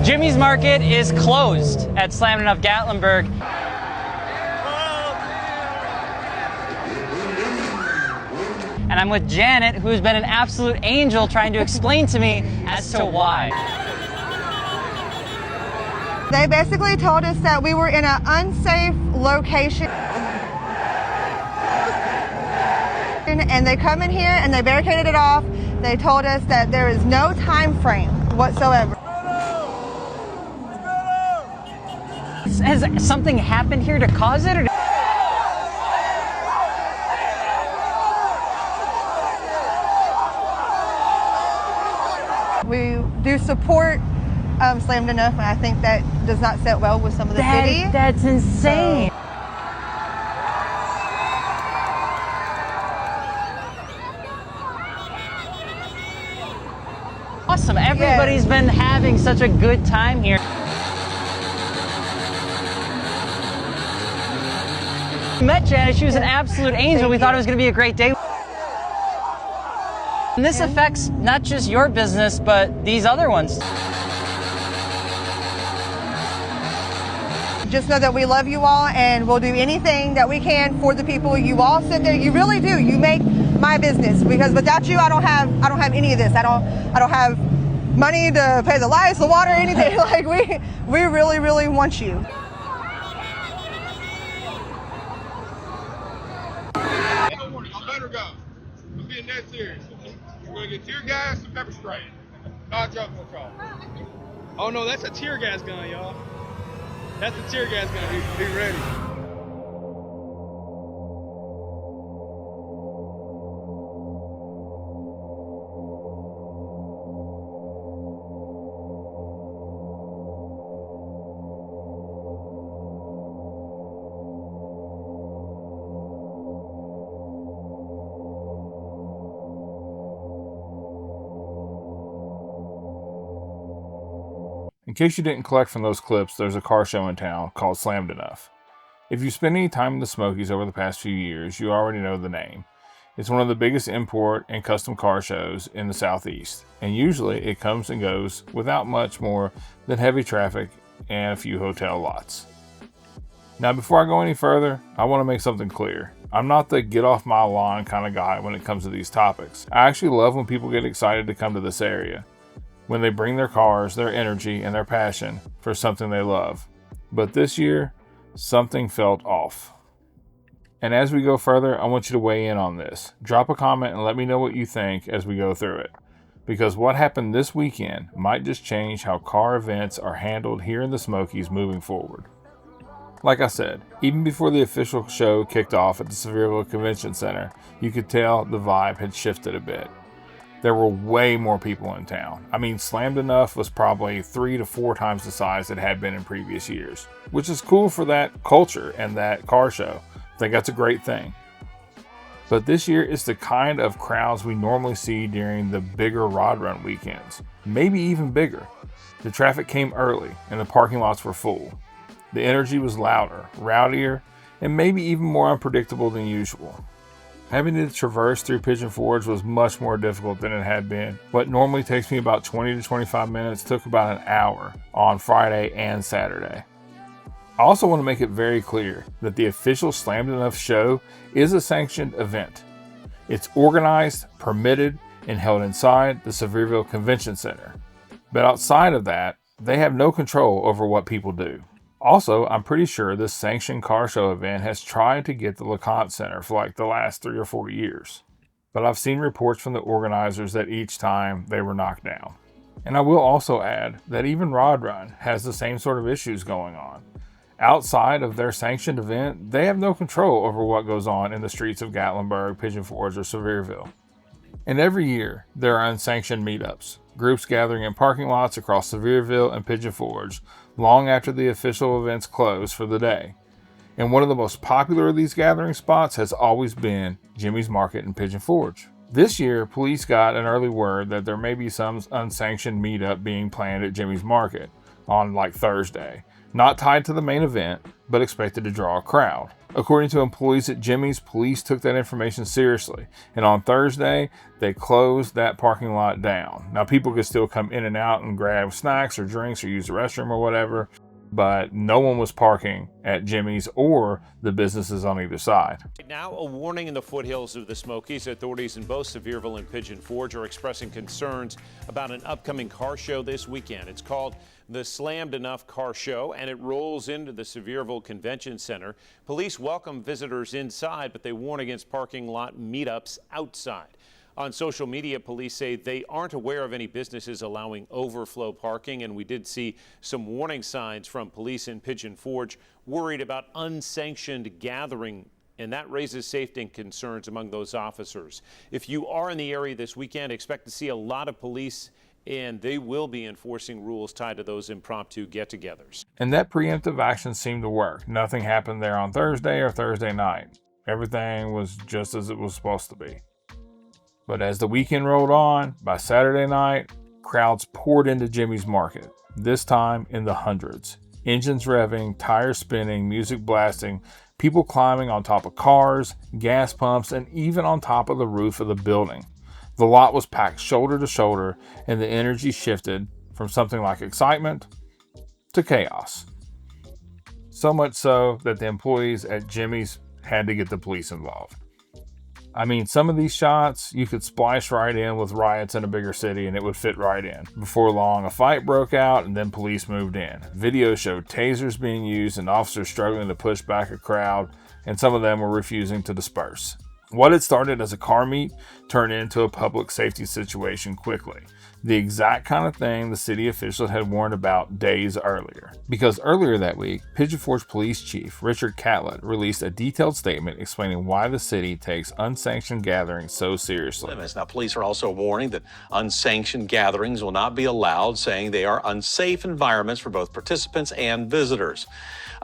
Jimmy's Market is closed at Slammedenuff Gatlinburg. And I'm with Janet, who's been an absolute angel trying to explain to me as to why. They basically told us that we were in an unsafe location. And they come in here and they barricaded it off. They told us that there is no time frame whatsoever. Has something happened here to cause it? Or we do support Slammedenuff, and I think that does not sit well with some of the city. That's insane. Awesome. Everybody's been having such a good time here. We met Janet. She was an absolute angel. We thought it was going to be a great day. And this affects not just your business, but these other ones. Just know that we love you all, and we'll do anything that we can for the people. You all sit there. You really do. You make my business, because without you, I don't have any of this. I don't have money to pay the lights, the water, anything. Like we really, really want you. I'm better go. I'm being that serious. We're gonna get tear gas and pepper spray. Not joking with y'all. Oh no, that's a tear gas gun, y'all. That's a tear gas gun. Be ready. In case you didn't collect from those clips, there's a car show in town called Slammedenuff. If you've spent any time in the Smokies over the past few years, you already know the name. It's one of the biggest import and custom car shows in the Southeast, and usually it comes and goes without much more than heavy traffic and a few hotel lots. Now, before I go any further, I want to make something clear. I'm not the get off my lawn kind of guy when it comes to these topics. I actually love when people get excited to come to this area, when they bring their cars, their energy, and their passion for something they love. But this year, something felt off. And as we go further, I want you to weigh in on this. Drop a comment and let me know what you think as we go through it. Because what happened this weekend might just change how car events are handled here in the Smokies moving forward. Like I said, even before the official show kicked off at the Sevierville Convention Center, you could tell the vibe had shifted a bit. There were way more people in town. I mean, Slammedenuff was probably 3 to 4 times the size it had been in previous years, which is cool for that culture and that car show. I think that's a great thing. But this year, it's the kind of crowds we normally see during the bigger rod run weekends, maybe even bigger. The traffic came early and the parking lots were full. The energy was louder, rowdier, and maybe even more unpredictable than usual. Having to traverse through Pigeon Forge was much more difficult than it had been. What normally takes me about 20 to 25 minutes took about an hour on Friday and Saturday. I also want to make it very clear that the official Slammedenuff show is a sanctioned event. It's organized, permitted, and held inside the Sevierville Convention Center. But outside of that, they have no control over what people do. Also, I'm pretty sure this sanctioned car show event has tried to get the LeConte Center for like the last 3 or 4 years. But I've seen reports from the organizers that each time they were knocked down. And I will also add that even Rod Run has the same sort of issues going on. Outside of their sanctioned event, they have no control over what goes on in the streets of Gatlinburg, Pigeon Forge, or Sevierville. And every year, there are unsanctioned meetups, groups gathering in parking lots across Sevierville and Pigeon Forge long after the official events close for the day. And one of the most popular of these gathering spots has always been Jimmy's Market in Pigeon Forge. This year, police got an early word that there may be some unsanctioned meetup being planned at Jimmy's Market on like Thursday. Not tied to the main event, but expected to draw a crowd. According to employees at Jimmy's, police took that information seriously, and on Thursday, they closed that parking lot down. Now, people could still come in and out and grab snacks or drinks or use the restroom or whatever, but no one was parking at Jimmy's or the businesses on either side. Now, a warning in the foothills of the Smokies. Authorities in both Sevierville and Pigeon Forge are expressing concerns about an upcoming car show this weekend. It's called the Slammedenuff Car Show, and it rolls into the Sevierville Convention Center. Police welcome visitors inside, but they warn against parking lot meetups outside. On social media, police say they aren't aware of any businesses allowing overflow parking, and we did see some warning signs from police in Pigeon Forge worried about unsanctioned gathering, and that raises safety concerns among those officers. If you are in the area this weekend, expect to see a lot of police, and they will be enforcing rules tied to those impromptu get-togethers. And that preemptive action seemed to work. Nothing happened there on Thursday or Thursday night. Everything was just as it was supposed to be. But as the weekend rolled on, by Saturday night, crowds poured into Jimmy's Market, this time in the hundreds. Engines revving, tires spinning, music blasting, people climbing on top of cars, gas pumps, and even on top of the roof of the building. The lot was packed shoulder to shoulder, and the energy shifted from something like excitement to chaos. So much so that the employees at Jimmy's had to get the police involved. I mean, some of these shots, you could splice right in with riots in a bigger city and it would fit right in. Before long, a fight broke out and then police moved in. Video showed tasers being used and officers struggling to push back a crowd, and some of them were refusing to disperse. What had started as a car meet turned into a public safety situation quickly. The exact kind of thing the city officials had warned about days earlier. Because earlier that week, Pigeon Forge Police Chief Richard Catlett released a detailed statement explaining why the city takes unsanctioned gatherings so seriously. Now, police are also warning that unsanctioned gatherings will not be allowed, saying they are unsafe environments for both participants and visitors.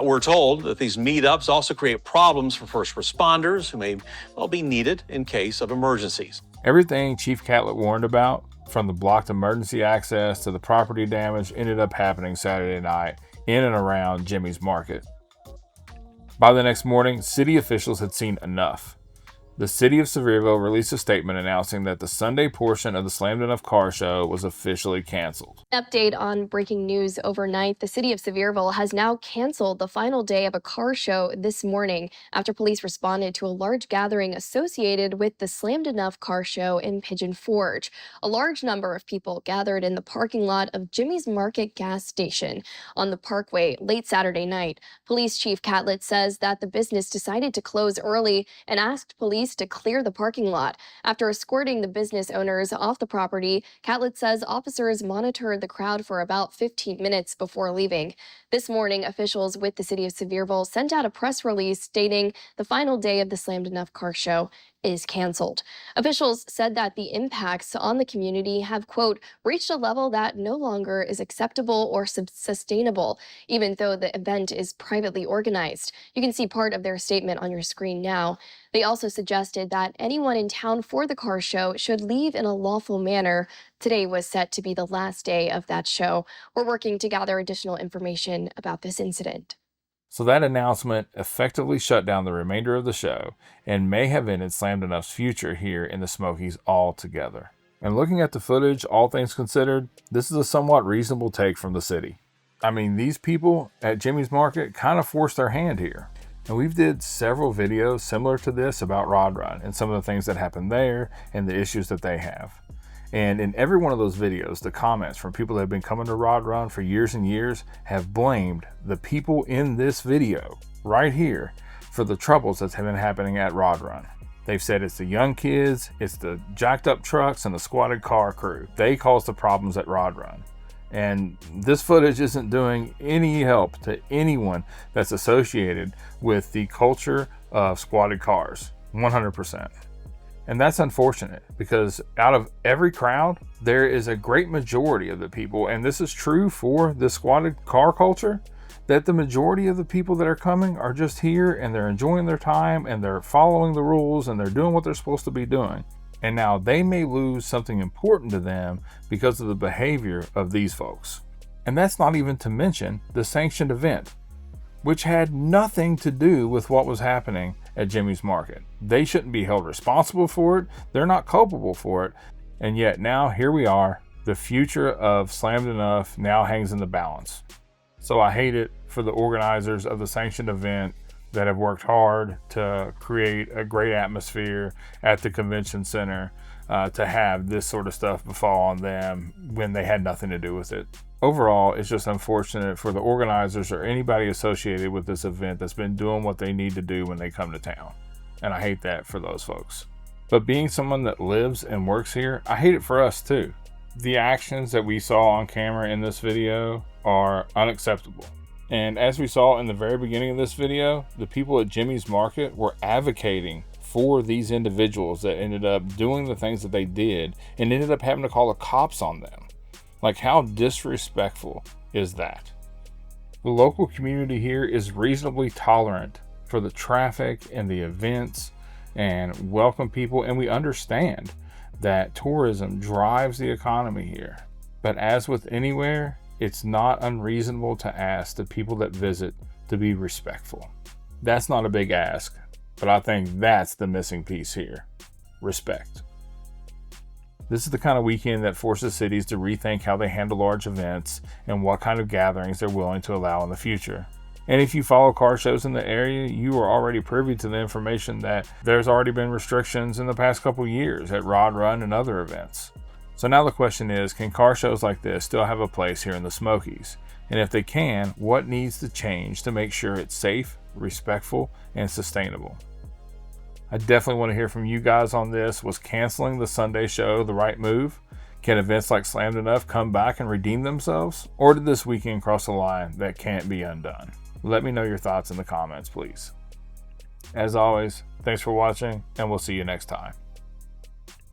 We're told that these meetups also create problems for first responders who may well be needed in case of emergencies. Everything Chief Catlett warned about, from the blocked emergency access to the property damage, ended up happening Saturday night in and around Jimmy's Market. By the next morning, city officials had seen enough. The city of Sevierville released a statement announcing that the Sunday portion of the Slammedenuff Car Show was officially canceled. Update on breaking news overnight. The city of Sevierville has now canceled the final day of a car show this morning after police responded to a large gathering associated with the Slammedenuff Car Show in Pigeon Forge. A large number of people gathered in the parking lot of Jimmy's Market gas station on the Parkway late Saturday night. Police Chief Catlett says that the business decided to close early and asked police to clear the parking lot. After escorting the business owners off the property, Catlett says officers monitored the crowd for about 15 minutes before leaving. This morning, officials with the city of Sevierville sent out a press release stating the final day of the Slammedenuff Car Show is canceled. Officials said that the impacts on the community have, quote, reached a level that no longer is acceptable or sustainable, even though the event is privately organized. You can see part of their statement on your screen now. They also suggested that anyone in town for the car show should leave in a lawful manner. Today was set to be the last day of that show. We're working to gather additional information about this incident. So that announcement effectively shut down the remainder of the show and may have ended Slammedenuff's future here in the Smokies altogether. And looking at the footage, all things considered, this is a somewhat reasonable take from the city. I mean, these people at Jimmy's Market kind of forced their hand here. And we've did several videos similar to this about Rod Run and some of the things that happened there and the issues that they have. And in every one of those videos, the comments from people that have been coming to Rod Run for years and years have blamed the people in this video right here for the troubles that's been happening at Rod Run. They've said it's the young kids, it's the jacked up trucks and the squatted car crew. They caused the problems at Rod Run. And this footage isn't doing any help to anyone that's associated with the culture of squatted cars, 100%. And that's unfortunate because out of every crowd, there is a great majority of the people, and this is true for the squatted car culture, that the majority of the people that are coming are just here and they're enjoying their time and they're following the rules and they're doing what they're supposed to be doing. And now they may lose something important to them because of the behavior of these folks. And that's not even to mention the sanctioned event. which had nothing to do with what was happening at Jimmy's Market. They shouldn't be held responsible for it. They're not culpable for it. And yet now here we are. The future of Slammedenuff now hangs in the balance. So I hate it for the organizers of the sanctioned event that have worked hard to create a great atmosphere at the convention center, to have this sort of stuff befall on them when they had nothing to do with it. Overall, it's just unfortunate for the organizers or anybody associated with this event that's been doing what they need to do when they come to town. And I hate that for those folks. But being someone that lives and works here, I hate it for us too. The actions that we saw on camera in this video are unacceptable. And as we saw in the very beginning of this video, the people at Jimmy's Market were advocating for these individuals that ended up doing the things that they did and ended up having to call the cops on them. Like, how disrespectful is that? The local community here is reasonably tolerant for the traffic and the events and welcome people, and we understand that tourism drives the economy here. But as with anywhere, it's not unreasonable to ask the people that visit to be respectful. That's not a big ask, but I think that's the missing piece here. Respect. This is the kind of weekend that forces cities to rethink how they handle large events and what kind of gatherings they're willing to allow in the future. And if you follow car shows in the area, you are already privy to the information that there's already been restrictions in the past couple years at Rod Run and other events. So now the question is, can car shows like this still have a place here in the Smokies? And if they can, what needs to change to make sure it's safe, respectful, and sustainable? I definitely want to hear from you guys on this. Was canceling the Sunday show the right move? Can events like Slammedenuff come back and redeem themselves? Or did this weekend cross a line that can't be undone? Let me know your thoughts in the comments, please. As always, thanks for watching, and we'll see you next time.